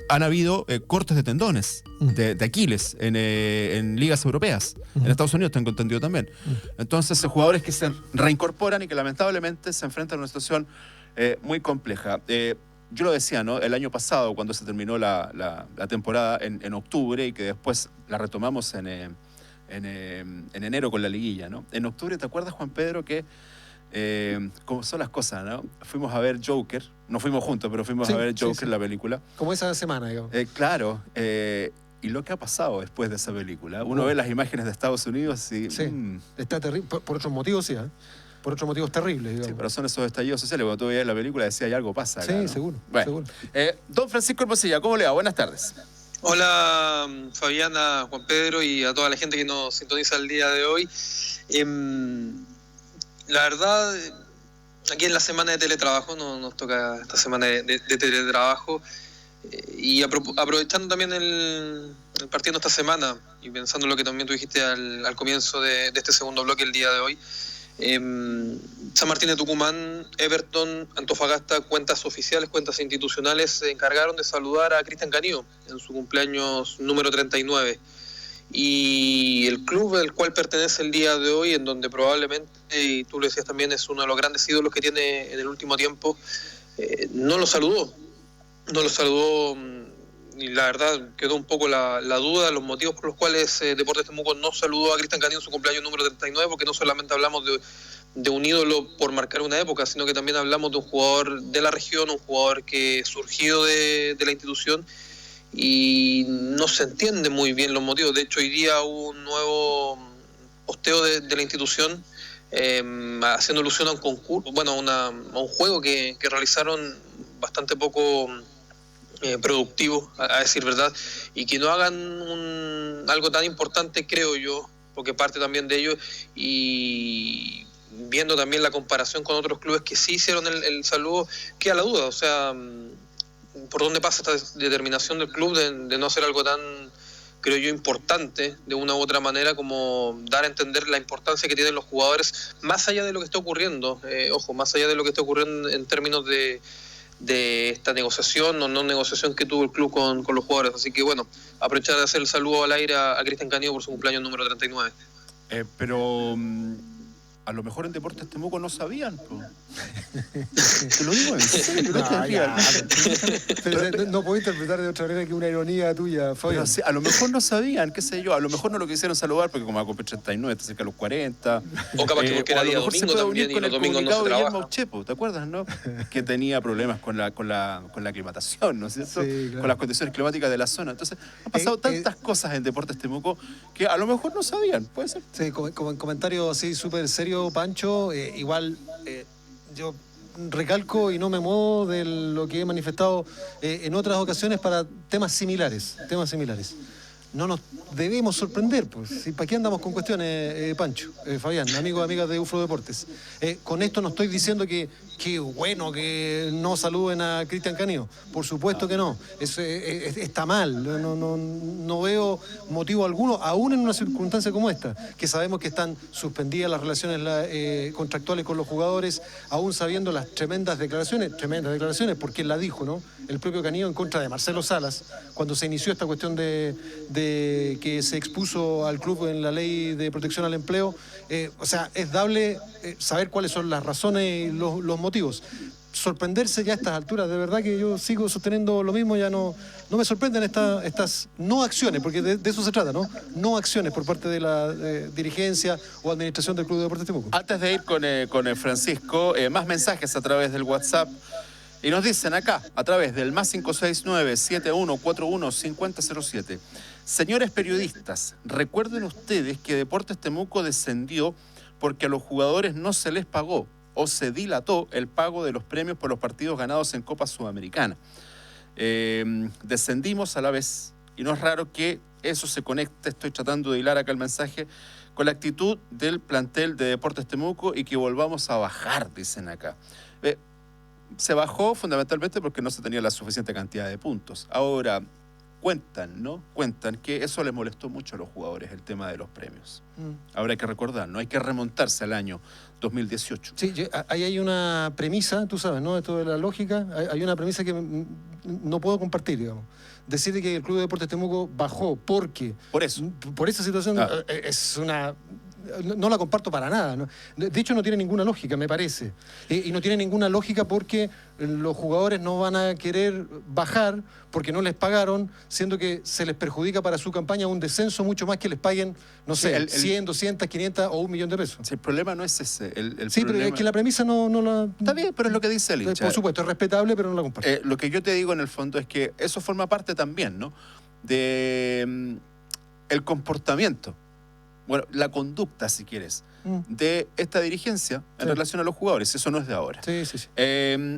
Han habido cortes de tendones de Aquiles en ligas europeas, en Estados Unidos tengo entendido también. Entonces, jugadores que se reincorporan y que lamentablemente se enfrentan a una situación muy compleja. Yo lo decía, ¿no? El año pasado, cuando se terminó la temporada en octubre y que después la retomamos en enero con la liguilla, ¿no? En octubre, ¿te acuerdas, Juan Pedro, que como son las cosas, ¿no? Fuimos a ver Joker, no fuimos juntos, pero fuimos a ver Joker, la película. Como esa semana, digamos. Claro, y lo que ha pasado después de esa película. Uno ve las imágenes de Estados Unidos y... Está terrible, por otros motivos sí, ¿eh? Por otros motivos terribles, digamos. Sí, pero son esos estallidos sociales. Cuando tú veías la película decía, algo pasa acá, sí, ¿no? seguro. Bueno, don Francisco Hermosilla, ¿cómo le va? Buenas tardes. Hola Fabiana, Juan Pedro y a toda la gente que nos sintoniza el día de hoy. La verdad, aquí en la semana de teletrabajo, nos toca esta semana de teletrabajo, y aprovechando también el partido esta semana y pensando en lo que también tú dijiste al comienzo de este segundo bloque el día de hoy, San Martín de Tucumán, Everton, Antofagasta, cuentas oficiales, cuentas institucionales se encargaron de saludar a Cristian Canillo en su cumpleaños número 39. Y el club al cual pertenece el día de hoy, en donde probablemente, y tú lo decías también, es uno de los grandes ídolos que tiene en el último tiempo, no lo saludó, y la verdad quedó un poco la duda, los motivos por los cuales Deportes Temuco no saludó a Cristian Canillo en su cumpleaños número 39, porque no solamente hablamos de un ídolo por marcar una época, sino que también hablamos de un jugador de la región, un jugador que surgió de la institución y no se entiende muy bien los motivos. De hecho, hoy día hubo un nuevo posteo de la institución haciendo alusión a un concurso, bueno, a un juego que realizaron bastante poco productivo, a decir verdad, y que no hagan algo tan importante, creo yo, porque parte también de ello, y viendo también la comparación con otros clubes que sí hicieron el saludo, queda la duda, o sea, por dónde pasa esta determinación del club de no hacer algo tan, creo yo, importante de una u otra manera, como dar a entender la importancia que tienen los jugadores, más allá de lo que está ocurriendo, más allá de lo que está ocurriendo en términos de esta negociación o no negociación que tuvo el club con los jugadores. Así que bueno, aprovechar de hacer el saludo al aire a Cristian Canillo por su cumpleaños número 39. Pero a lo mejor en Deportes Temuco no sabían. Te lo digo en serio, no sabían. No puedo interpretar de otra manera que una ironía tuya, Fabián. Sí, a lo mejor no sabían, qué sé yo, a lo mejor no lo quisieron saludar porque como va a cumplir 39, está cerca de los 40. O capaz que porque era día domingo también y los domingos no se trabaja. Chepo, ¿te acuerdas, no? Que tenía problemas con la aclimatación, ¿no es cierto? Sí, claro. Con las condiciones climáticas de la zona. Entonces, han pasado tantas cosas en Deportes Temuco que a lo mejor no sabían, puede ser. Sí, como en comentario así súper serio, Pancho, igual yo recalco y no me muevo de lo que he manifestado en otras ocasiones para temas similares. No nos debemos sorprender, pues. ¿Sí? ¿Para qué andamos con cuestiones, Pancho? Fabián, amigas de UFRO Deportes. Con esto no estoy diciendo que bueno que no saluden a Cristian Canillo. Por supuesto que no. Está mal. No veo motivo alguno, aún en una circunstancia como esta, que sabemos que están suspendidas las relaciones contractuales con los jugadores, aún sabiendo las tremendas declaraciones, porque él la dijo, ¿no? El propio Canillo en contra de Marcelo Salas, cuando se inició esta cuestión de que se expuso al club en la ley de protección al empleo. O sea, es dable saber cuáles son las razones y los motivos. Sorprenderse ya a estas alturas, de verdad que yo sigo sosteniendo lo mismo, ya no me sorprenden estas no acciones, porque de eso se trata, ¿no? No acciones por parte de la dirigencia o administración del Club de Deportes Temuco. Antes de ir con el Francisco, más mensajes a través del WhatsApp. Y nos dicen acá, a través del más 569-7141-5007. Señores periodistas, recuerden ustedes que Deportes Temuco descendió porque a los jugadores no se les pagó o se dilató el pago de los premios por los partidos ganados en Copa Sudamericana. Descendimos a la vez y no es raro que eso se conecte, estoy tratando de hilar acá el mensaje, con la actitud del plantel de Deportes Temuco y que volvamos a bajar, dicen acá. Se bajó fundamentalmente porque no se tenía la suficiente cantidad de puntos. Ahora, cuentan que eso les molestó mucho a los jugadores, el tema de los premios. Ahora hay que recordar, no hay que remontarse al año 2018. Sí, ahí hay una premisa, tú sabes, ¿no? Esto de la lógica, hay una premisa que no puedo compartir, digamos. Decir que el Club de Deportes Temuco bajó porque... Por eso. Por esa situación es una... No la comparto para nada, ¿no? De hecho no tiene ninguna lógica, me parece. Y no tiene ninguna lógica porque los jugadores no van a querer bajar porque no les pagaron, siendo que se les perjudica para su campaña un descenso mucho más que les paguen, no sé, 100, 200, 500 o 1 millón de pesos. Sí, el problema no es ese. Sí, problema... pero es que la premisa no la... Está bien, pero es lo que dice el hincha. Por supuesto, es respetable, pero no la comparto. Lo que yo te digo en el fondo es que eso forma parte también, ¿no? De el comportamiento. Bueno, la conducta, si quieres, de esta dirigencia en relación a los jugadores. Eso no es de ahora. Sí.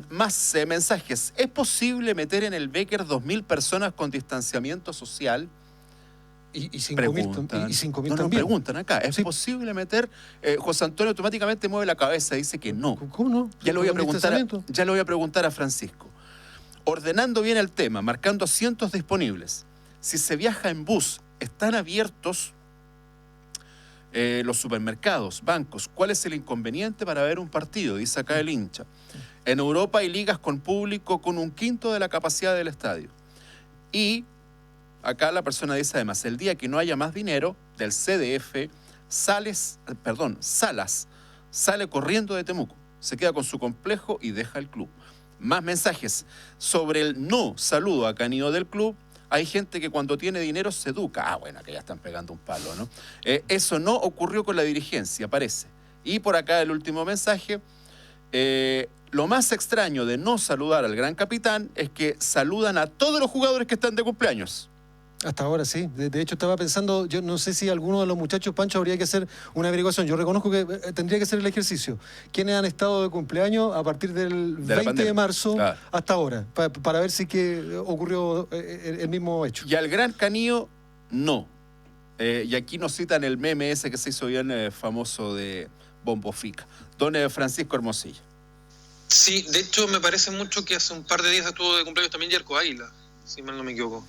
Más mensajes. ¿Es posible meter en el Becker 2.000 personas con distanciamiento social? Y 5.000 también. No, preguntan acá. ¿Es posible meter? José Antonio automáticamente mueve la cabeza y dice que no. ¿Cómo no? Ya lo voy a preguntar a Francisco. Ordenando bien el tema, marcando asientos disponibles. Si se viaja en bus, ¿están abiertos los supermercados, bancos? ¿Cuál es el inconveniente para ver un partido? Dice acá el hincha. En Europa hay ligas con público con 1/5 de la capacidad del estadio. Y acá la persona dice además, el día que no haya más dinero del CDF, Salas sale corriendo de Temuco, se queda con su complejo y deja el club. Más mensajes sobre el no saludo a Canillo del club. Hay gente que cuando tiene dinero se educa. Bueno, que ya están pegando un palo, ¿no? Eso no ocurrió con la dirigencia, parece. Y por acá el último mensaje. Lo más extraño de no saludar al gran capitán es que saludan a todos los jugadores que están de cumpleaños. Hasta ahora sí. De hecho, estaba pensando, yo no sé si alguno de los muchachos, Pancho, habría que hacer una averiguación. Yo reconozco que tendría que hacer el ejercicio. ¿Quiénes han estado de cumpleaños a partir del 20 de marzo hasta ahora? Para ver si que ocurrió el mismo hecho. Y al gran Canío, no. Y aquí nos citan el meme ese que se hizo bien famoso de Bombo Fica. Don Francisco Hermosilla. Sí, de hecho me parece mucho que hace un par de días estuvo de cumpleaños también Yerko Águila, si mal no me equivoco.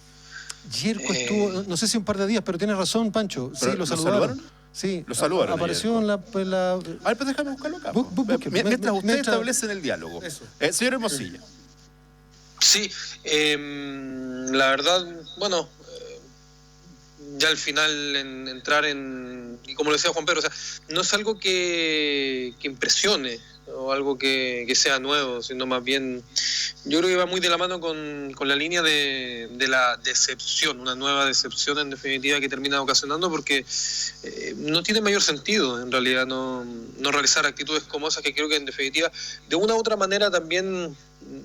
Yerko estuvo, no sé si un par de días, pero tienes razón, Pancho. Sí, lo saludaron. Sí, lo saludaron. Apareció en la... A ver, pues déjame buscarlo acá. Mientras ustedes establecen el diálogo. Señor Hermosilla. Sí, la verdad, bueno, ya al final entrar en... Y como lo decía Juan Pedro, o sea, no es algo que impresione o algo que sea nuevo, sino más bien, yo creo que va muy de la mano con la línea de la decepción, una nueva decepción en definitiva que termina ocasionando, porque no tiene mayor sentido en realidad no realizar actitudes como esas, que creo que en definitiva de una u otra manera también,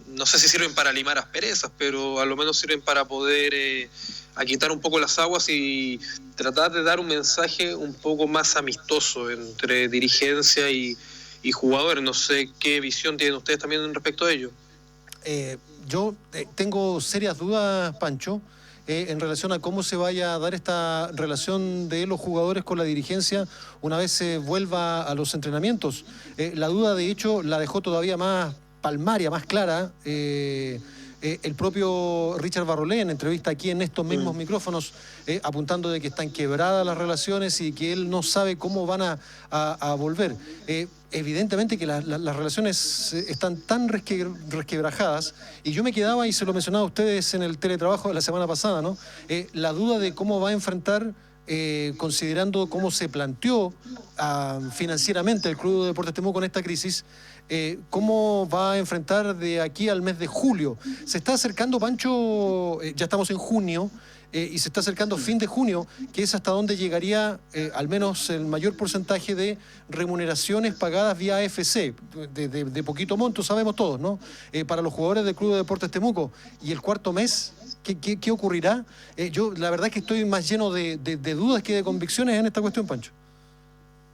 no sé si sirven para limar asperezas, pero a lo menos sirven para poder aquitar un poco las aguas y tratar de dar un mensaje un poco más amistoso entre dirigencia y jugadores. No sé qué visión tienen ustedes también respecto a ello. Yo tengo serias dudas, Pancho, en relación a cómo se vaya a dar esta relación de los jugadores con la dirigencia una vez se vuelva a los entrenamientos. La duda, de hecho, la dejó todavía más palmaria, más clara, el propio Richard Barrolé en entrevista aquí en estos mismos micrófonos, apuntando de que están quebradas las relaciones y que él no sabe cómo van a volver. Evidentemente que las relaciones están tan resquebrajadas, y yo me quedaba, y se lo mencionaba a ustedes en el teletrabajo de la semana pasada, ¿no? La duda de cómo va a enfrentar, considerando cómo se planteó financieramente el Club de Deportes Temuco en esta crisis, cómo va a enfrentar de aquí al mes de julio. Se está acercando, Pancho, ya estamos en junio, y se está acercando fin de junio, que es hasta donde llegaría al menos el mayor porcentaje de remuneraciones pagadas vía AFC, de poquito monto, sabemos todos, ¿no? Para los jugadores del Club de Deportes Temuco. Y el cuarto mes, ¿qué ocurrirá? Yo la verdad es que estoy más lleno de dudas que de convicciones en esta cuestión, Pancho.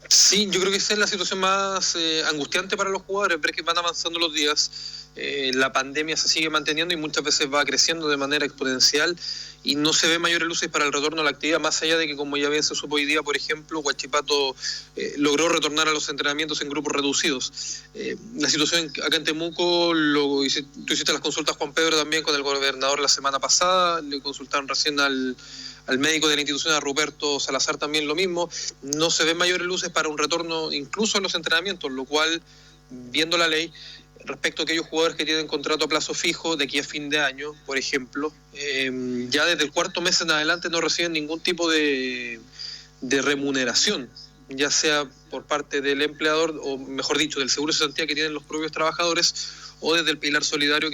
Sí, yo creo que esa es la situación más angustiante para los jugadores, ver que van avanzando los días, la pandemia se sigue manteniendo y muchas veces va creciendo de manera exponencial y no se ve mayores luces para el retorno a la actividad, más allá de que, como ya bien se supo hoy día, por ejemplo, Huachipato logró retornar a los entrenamientos en grupos reducidos. La situación acá en Temuco, tú hiciste las consultas, Juan Pedro, también con el gobernador la semana pasada, le consultaron recién al médico de la institución, a Ruperto Salazar, también lo mismo. No se ven mayores luces para un retorno incluso en los entrenamientos, lo cual, viendo la ley, respecto a aquellos jugadores que tienen contrato a plazo fijo de aquí a fin de año, por ejemplo, ya desde el cuarto mes en adelante no reciben ningún tipo de remuneración, ya sea por parte del empleador, o mejor dicho, del seguro de cesantía que tienen los propios trabajadores, o desde el pilar solidario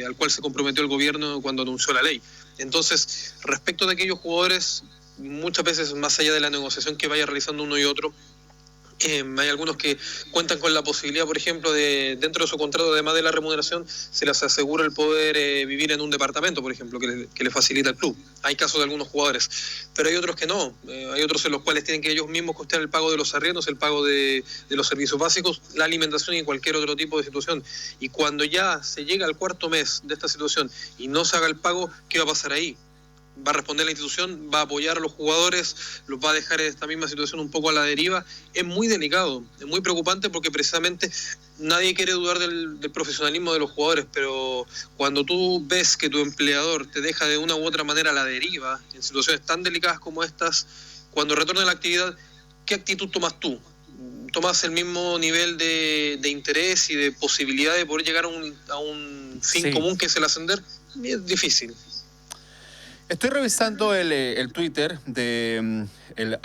al cual se comprometió el gobierno cuando anunció la ley. Entonces, respecto de aquellos jugadores, muchas veces, más allá de la negociación que vaya realizando uno y otro, hay algunos que cuentan con la posibilidad, por ejemplo, de dentro de su contrato, además de la remuneración, se les asegura el poder vivir en un departamento, por ejemplo, que le facilita el club. Hay casos de algunos jugadores, pero hay otros que no. Hay otros en los cuales tienen que ellos mismos costear el pago de los arriendos, el pago de los servicios básicos, la alimentación y cualquier otro tipo de situación. Y cuando ya se llega al cuarto mes de esta situación y no se haga el pago, ¿qué va a pasar ahí? Va a responder la institución, va a apoyar a los jugadores, los va a dejar en esta misma situación un poco a la deriva. Es muy delicado, es muy preocupante, porque precisamente nadie quiere dudar del profesionalismo de los jugadores, pero cuando tú ves que tu empleador te deja de una u otra manera a la deriva en situaciones tan delicadas como estas, cuando retorna a la actividad, ¿qué actitud tomas tú? ¿Tomas el mismo nivel de interés y de posibilidad de poder llegar a un fin común, que es el ascender? Es difícil. Estoy revisando el Twitter de el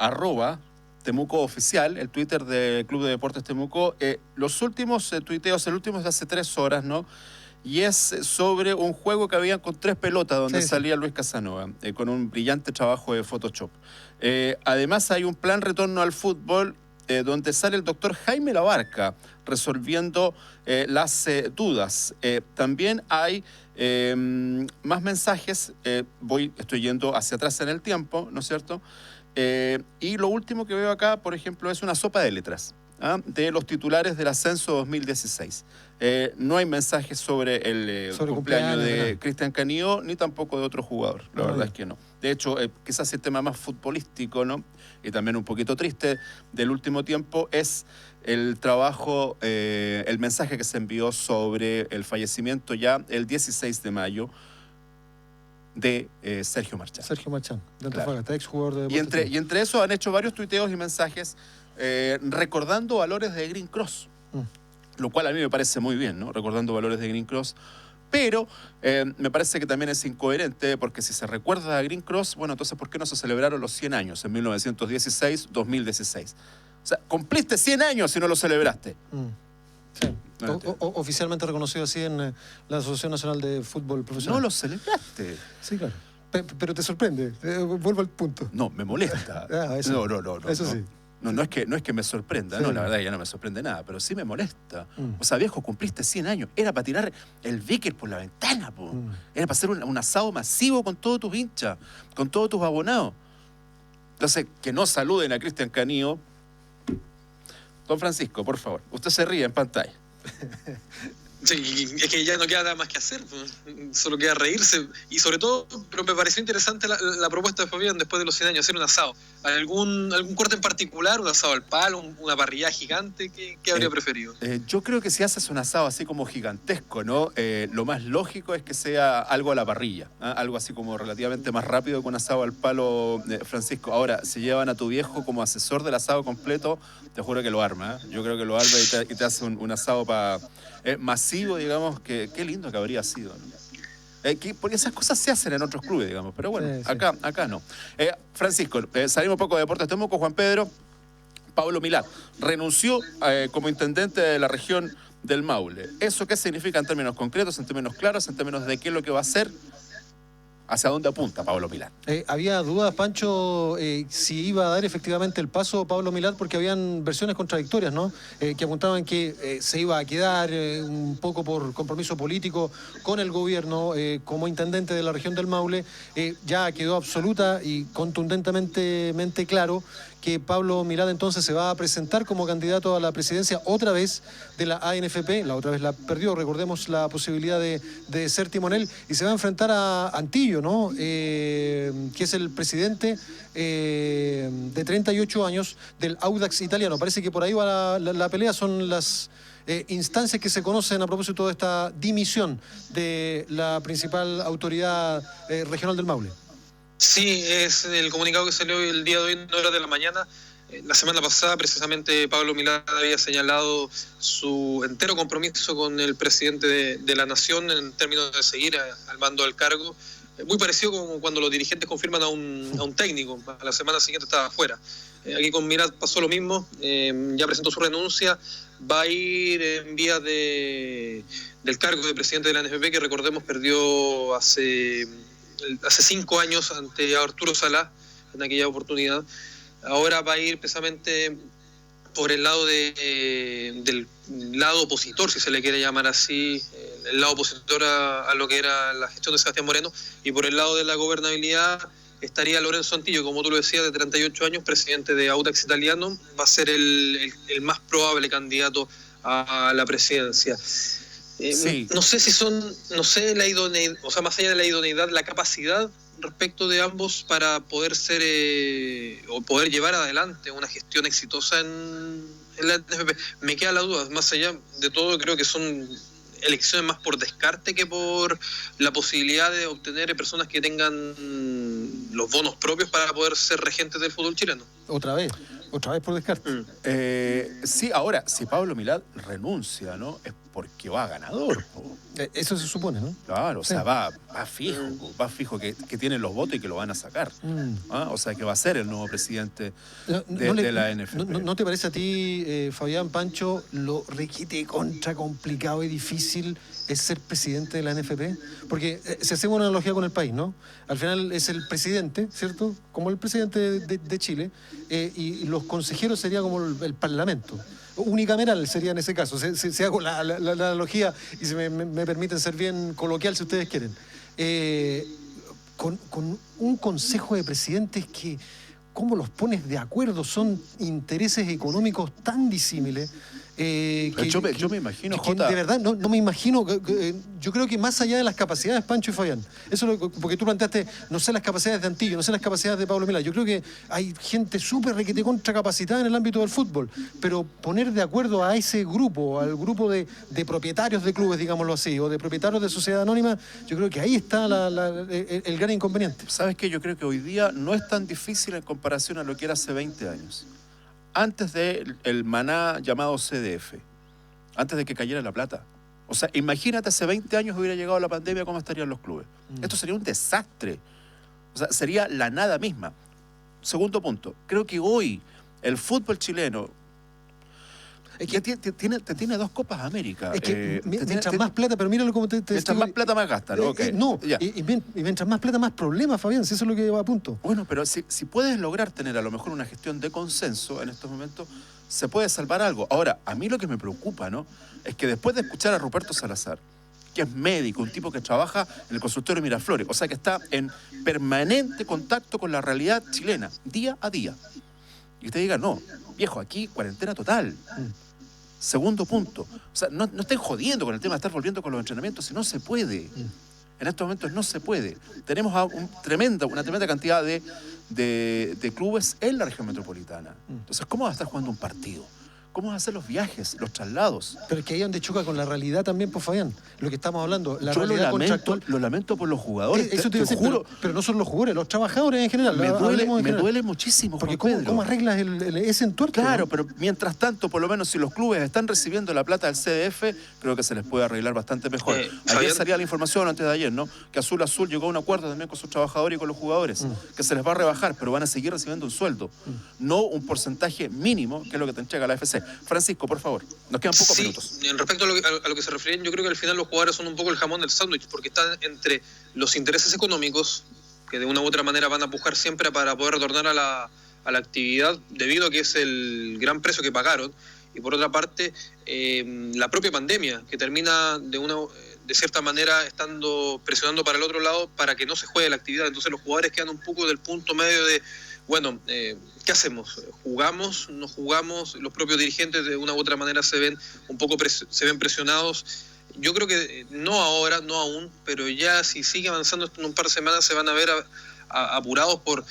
@Temuco Oficial, el Twitter del Club de Deportes Temuco. Los últimos tuiteos, el último es de hace 3 horas, ¿no? Y es sobre un juego que habían con 3 pelotas, donde salía Luis Casanova, con un brillante trabajo de Photoshop. Además hay un plan retorno al fútbol donde sale el doctor Jaime Labarca resolviendo las dudas. También hay más mensajes, estoy yendo hacia atrás en el tiempo, ¿no es cierto? Y lo último que veo acá, por ejemplo, es una sopa de letras de los titulares del ascenso 2016. No hay mensajes sobre el cumpleaños de Cristian Canío, ni tampoco de otro jugador. La verdad es que no. De hecho, quizás el tema más futbolístico, ¿no? Y también un poquito triste del último tiempo es el trabajo, el mensaje que se envió sobre el fallecimiento ya el 16 de mayo de Sergio Marchán. Sergio Marchán, de Antofagasta, claro. Exjugador de y entre eso han hecho varios tuiteos y mensajes recordando valores de Green Cross, lo cual a mí me parece muy bien, ¿no? Recordando valores de Green Cross, pero me parece que también es incoherente, porque si se recuerda a Green Cross, bueno, entonces ¿por qué no se celebraron los 100 años en 1916-2016? O sea, cumpliste 100 años y no lo celebraste. Sí. Oficialmente reconocido así en la Asociación Nacional de Fútbol Profesional. No lo celebraste. Sí, claro. Pero te sorprende. Vuelvo al punto. No, me molesta. Eso, no. Eso sí. No es que me sorprenda, sí. No, la verdad ya no me sorprende nada, pero sí me molesta. O sea, viejo, cumpliste 100 años. Era para tirar el Becker por la ventana, po. Era para hacer un asado masivo con todos tus hinchas, con todos tus abonados. Entonces, que no saluden a Cristian Canío. Don Francisco, por favor, usted se ríe en pantalla. Sí, es que ya no queda nada más que hacer, pues. Solo queda reírse. Y sobre todo, pero me pareció interesante la propuesta de Fabián después de los 100 años, hacer un asado. ¿Algún corte en particular? ¿Un asado al palo? ¿Una parrilla gigante? ¿Qué habría preferido? Yo creo que si haces un asado así como gigantesco, ¿no? Lo más lógico es que sea algo a la parrilla, ¿eh? Algo así como relativamente más rápido que un asado al palo, Francisco. Ahora, si llevan a tu viejo como asesor del asado completo, te juro que lo arma, ¿eh? Yo creo que lo arma y te hace un asado masivo, digamos, que qué lindo que habría sido, ¿no? Porque esas cosas se hacen en otros clubes, digamos, pero bueno, sí. Acá no. Francisco, salimos un poco de deportes, estamos con Juan Pedro. Pablo Milad renunció como intendente de la región del Maule. ¿Eso qué significa en términos concretos, en términos claros, en términos de qué es lo que va a hacer? ¿Hacia dónde apunta Pablo Milad? Había dudas, Pancho, si iba a dar efectivamente el paso Pablo Milad, porque habían versiones contradictorias, ¿no? Que apuntaban que se iba a quedar un poco por compromiso político con el gobierno como intendente de la región del Maule. Ya quedó absoluta y contundentemente claro que Pablo Milad entonces se va a presentar como candidato a la presidencia otra vez de la ANFP. La otra vez la perdió, recordemos la posibilidad de ser timonel, y se va a enfrentar a Antillo, ¿no? Que es el presidente de 38 años del Audax italiano. Parece que por ahí va la pelea, son las instancias que se conocen a propósito de esta dimisión de la principal autoridad regional del Maule. Sí, es el comunicado que salió el día de hoy, 9 horas de la mañana. La semana pasada, precisamente, Pablo Milad había señalado su entero compromiso con el presidente de la Nación en términos de seguir al mando del cargo. Muy parecido como cuando los dirigentes confirman a un técnico. A la semana siguiente estaba afuera. Aquí con Milad pasó lo mismo. Ya presentó su renuncia. Va a ir en vías del cargo de presidente de la NFP, que recordemos perdió hace 5 años ante Arturo Salá en aquella oportunidad. Ahora va a ir precisamente por el lado del lado opositor, si se le quiere llamar así, el lado opositor a lo que era la gestión de Sebastián Moreno, y por el lado de la gobernabilidad estaría Lorenzo Antillo, como tú lo decías, de 38 años, presidente de Audax italiano. Va a ser el más probable candidato a la presidencia. Sí. No sé la idoneidad, o sea, más allá de la idoneidad, la capacidad respecto de ambos para poder ser o poder llevar adelante una gestión exitosa en la NFP. Me queda la duda, más allá de todo, creo que son elecciones más por descarte que por la posibilidad de obtener personas que tengan los bonos propios para poder ser regentes del fútbol chileno. Otra vez por descarte. Sí, ahora, si Pablo Milad renuncia, ¿no? Es porque va ganador. Eso se supone, ¿no? Claro, o Sí. sea, va fijo que tienen los votos y que lo van a sacar. O sea, que va a ser el nuevo presidente de la NFP. ¿No te parece a ti, Fabián, Pancho, lo requete contra complicado y difícil es ser presidente de la NFP? Porque si hacemos una analogía con el país, ¿no? Al final es el presidente, ¿cierto? Como el presidente de Chile, y los consejeros sería como el parlamento. Unicameral sería en ese caso, si hago la analogía y si me permiten ser bien coloquial si ustedes quieren. Con un consejo de presidentes que, ¿cómo los pones de acuerdo? Son intereses económicos tan disímiles. Yo me imagino, que Jota. de verdad, no me imagino. Yo creo que más allá de las capacidades, Pancho y Fabián, eso porque tú planteaste, no sé las capacidades de Antillo, no sé las capacidades de Pablo Milá. Yo creo que hay gente súper requete contra capacitada en el ámbito del fútbol, pero poner de acuerdo a ese grupo, al grupo de propietarios de clubes, digámoslo así, o de propietarios de sociedad anónima, yo creo que ahí está el gran inconveniente. ¿Sabes qué? Yo creo que hoy día no es tan difícil en comparación a lo que era hace 20 años. Antes del maná llamado CDF, antes de que cayera la plata. O sea, imagínate, hace 20 años hubiera llegado la pandemia, ¿cómo estarían los clubes? Esto sería un desastre. O sea, sería la nada misma. Segundo punto, creo que hoy el fútbol chileno es que tiene 2 Copas América. Es que mientras más plata, pero míralo como te mientras más plata más gastan. Okay. No, Ya. y mientras más plata más problemas, Fabián, si eso es lo que va a punto. Bueno, pero si puedes lograr tener a lo mejor una gestión de consenso en estos momentos, se puede salvar algo. Ahora, a mí lo que me preocupa, ¿no?, es que después de escuchar a Ruperto Salazar, que es médico, un tipo que trabaja en el consultorio Miraflores, o sea que está en permanente contacto con la realidad chilena, día a día, y usted diga, no, viejo, aquí cuarentena total. Segundo punto, o sea, no estén jodiendo con el tema de estar volviendo con los entrenamientos, si no se puede. En estos momentos no se puede. Tenemos una tremenda cantidad de clubes en la región metropolitana. Entonces, ¿cómo vas a estar jugando un partido? ¿Cómo vas a hacer los viajes, los traslados? Pero es que ahí es donde choca con la realidad también, pues, Fabián. Lo que estamos hablando, la Yo realidad contractual. lo lamento por los jugadores, Eso te te decir, juro. pero no son los jugadores, los trabajadores en general. Me Hablemos en general. duele muchísimo, Porque Juan Pedro. ¿cómo arreglas ese entuerto? Claro, ¿no? pero mientras tanto, por lo menos si los clubes están recibiendo la plata del CDF, creo que se les puede arreglar bastante mejor. Ayer Fabián, salía la información, antes de ayer, ¿no?, que Azul llegó a un acuerdo también con sus trabajadores y con los jugadores, que se les va a rebajar, pero van a seguir recibiendo un sueldo, no un porcentaje mínimo, que es lo que te entrega la AFC. Francisco, por favor, nos quedan pocos minutos. En respecto a lo que se refieren, yo creo que al final los jugadores son un poco el jamón del sándwich, porque están entre los intereses económicos, que de una u otra manera van a pujar siempre para poder retornar a la actividad, debido a que es el gran precio que pagaron, y por otra parte, la propia pandemia, que termina de cierta manera presionando para el otro lado para que no se juegue la actividad. Entonces los jugadores quedan un poco del punto medio de, bueno, ¿qué hacemos? ¿Jugamos? ¿No jugamos? Los propios dirigentes de una u otra manera se ven presionados. Yo creo que no ahora, no aún, pero ya si sigue avanzando esto en un par de semanas se van a ver apurados por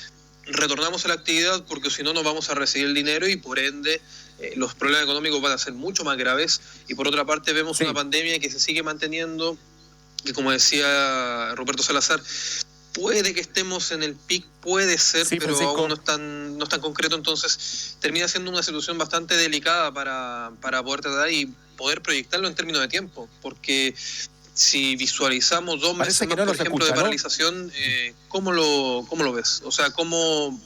retornamos a la actividad, porque si no nos vamos a recibir el dinero y por ende los problemas económicos van a ser mucho más graves. Y por otra parte vemos una pandemia que se sigue manteniendo, y como decía Ruperto Salazar, puede que estemos en el pic, puede ser, pero Francisco, aún no es tan concreto. Entonces termina siendo una situación bastante delicada para poder tratar y poder proyectarlo en términos de tiempo, porque si visualizamos 2 meses más, por ejemplo, de paralización, ¿cómo lo ves? O sea, ¿cómo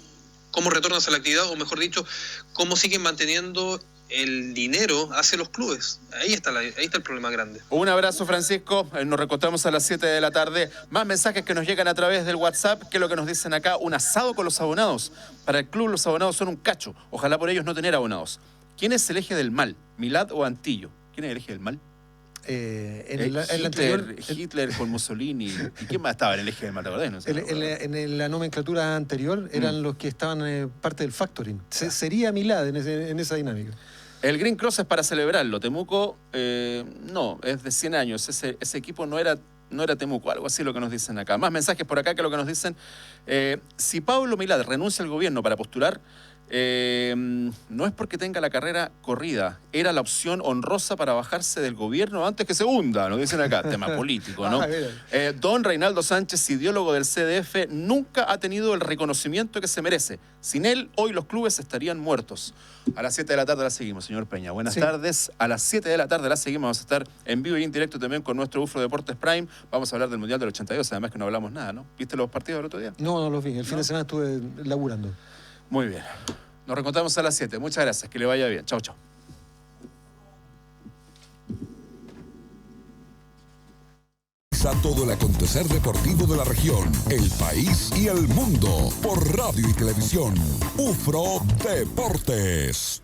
retornas a la actividad? O mejor dicho, ¿cómo siguen manteniendo el dinero hacia los clubes? Ahí está el problema grande. Un abrazo, Francisco. Nos reencontramos a las 7 de la tarde. Más mensajes que nos llegan a través del WhatsApp. ¿Qué es lo que nos dicen acá? Un asado con los abonados. Para el club los abonados son un cacho. Ojalá por ellos no tener abonados. ¿Quién es el eje del mal? ¿Milad o Antillo? ¿Quién es el eje del mal? Hitler con Mussolini. ¿Y quién más estaba en el eje del mal? ¿Te acordás? No sé, en la nomenclatura anterior eran los que estaban parte del factoring. Sería Milad en esa dinámica. El Green Cross es para celebrarlo. Temuco, no, es de 100 años. Ese equipo no era Temuco, algo así lo que nos dicen acá. Más mensajes por acá que lo que nos dicen. Si Pablo Milad renuncia al gobierno para postular, No es porque tenga la carrera corrida, era la opción honrosa para bajarse del gobierno antes que se hunda, nos dicen acá, tema político, ¿no? Don Reinaldo Sánchez, ideólogo del CDF, nunca ha tenido el reconocimiento que se merece. Sin él, hoy los clubes estarían muertos. A las 7 de la tarde la seguimos, señor Peña. Buenas tardes. A las 7 de la tarde la seguimos. Vamos a estar en vivo y en directo también con nuestro UFRO Deportes Prime. Vamos a hablar del Mundial del 82, además que no hablamos nada, ¿no? ¿Viste los partidos del otro día? No los vi. El fin de semana estuve laburando. Muy bien. Nos reencontramos a las 7. Muchas gracias. Que le vaya bien. Chau, chau. A todo el acontecer deportivo de la región, el país y el mundo por radio y televisión. UFRO Deportes.